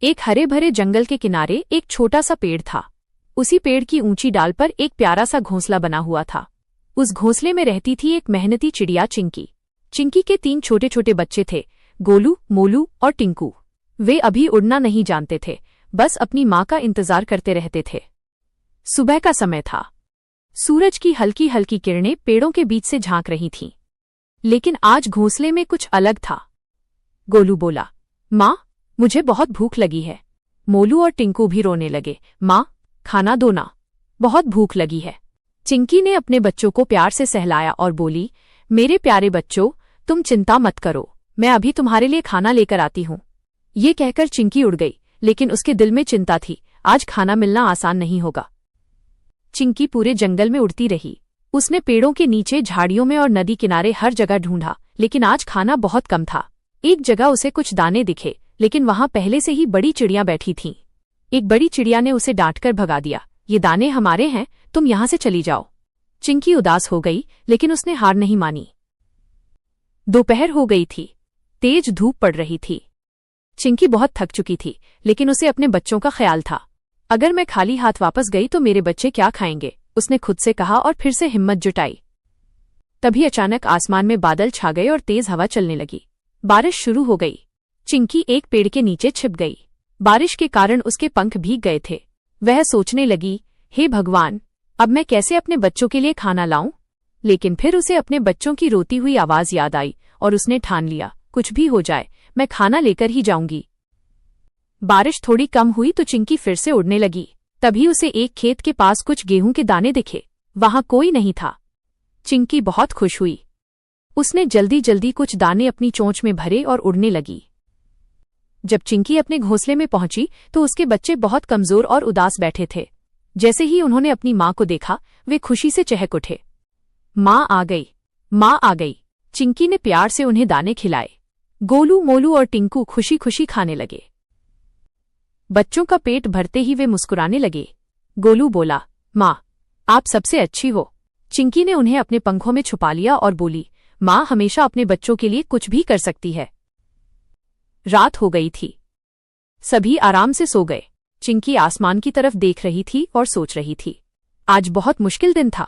एक हरे भरे जंगल के किनारे एक छोटा सा पेड़ था। उसी पेड़ की ऊंची डाल पर एक प्यारा सा घोंसला बना हुआ था। उस घोंसले में रहती थी एक मेहनती चिड़िया चिंकी। चिंकी के 3 छोटे छोटे बच्चे थे, गोलू, मोलू और टिंकू। वे अभी उड़ना नहीं जानते थे, बस अपनी माँ का इंतजार करते रहते थे। सुबह का समय था। सूरज की हल्की हल्की किरणें पेड़ों के बीच से झांक रही थीं। लेकिन आज घोंसले में कुछ अलग था। गोलू बोला, माँ, मुझे बहुत भूख लगी है। मोलू और टिंकू भी रोने लगे, माँ, खाना दो ना, बहुत भूख लगी है। चिंकी ने अपने बच्चों को प्यार से सहलाया और बोली, मेरे प्यारे बच्चों, तुम चिंता मत करो, मैं अभी तुम्हारे लिए खाना लेकर आती हूँ। ये कहकर चिंकी उड़ गई, लेकिन उसके दिल में चिंता थी, आज खाना मिलना आसान नहीं होगा। चिंकी पूरे जंगल में उड़ती रही। उसने पेड़ों के नीचे, झाड़ियों में और नदी किनारे हर जगह ढूंढा, लेकिन आज खाना बहुत कम था। एक जगह उसे कुछ दाने दिखे, लेकिन वहां पहले से ही बड़ी चिड़ियां बैठी थीं। एक बड़ी चिड़िया ने उसे डांटकर भगा दिया, ये दाने हमारे हैं, तुम यहां से चली जाओ। चिंकी उदास हो गई, लेकिन उसने हार नहीं मानी। दोपहर हो गई थी, तेज धूप पड़ रही थी। चिंकी बहुत थक चुकी थी, लेकिन उसे अपने बच्चों का ख्याल था। अगर मैं खाली हाथ वापस गई तो मेरे बच्चे क्या खाएंगे, उसने खुद से कहा और फिर से हिम्मत जुटाई। तभी अचानक आसमान में बादल छा गए और तेज हवा चलने लगी। बारिश शुरू हो गई। चिंकी एक पेड़ के नीचे छिप गई। बारिश के कारण उसके पंख भीग गए थे। वह सोचने लगी, हे भगवान, अब मैं कैसे अपने बच्चों के लिए खाना लाऊं? लेकिन फिर उसे अपने बच्चों की रोती हुई आवाज याद आई और उसने ठान लिया, कुछ भी हो जाए, मैं खाना लेकर ही जाऊंगी। बारिश थोड़ी कम हुई तो चिंकी फिर से उड़ने लगी। तभी उसे एक खेत के पास कुछ गेहूं के दाने दिखे। वहां कोई नहीं था। चिंकी बहुत खुश हुई। उसने जल्दी जल्दी कुछ दाने अपनी चोंच में भरे और उड़ने लगी। जब चिंकी अपने घोंसले में पहुंची तो उसके बच्चे बहुत कमजोर और उदास बैठे थे। जैसे ही उन्होंने अपनी माँ को देखा, वे खुशी से चहक उठे। माँ आ गई, माँ आ गई। चिंकी ने प्यार से उन्हें दाने खिलाए। गोलू, मोलू और टिंकू खुशी खुशी खाने लगे। बच्चों का पेट भरते ही वे मुस्कुराने लगे। गोलू बोला, माँ, आप सबसे अच्छी हो। चिंकी ने उन्हें अपने पंखों में छुपा लिया और बोली, माँ हमेशा अपने बच्चों के लिए कुछ भी कर सकती है। रात हो गई थी। सभी आराम से सो गए। चिंकी आसमान की तरफ देख रही थी और सोच रही थी, आज बहुत मुश्किल दिन था।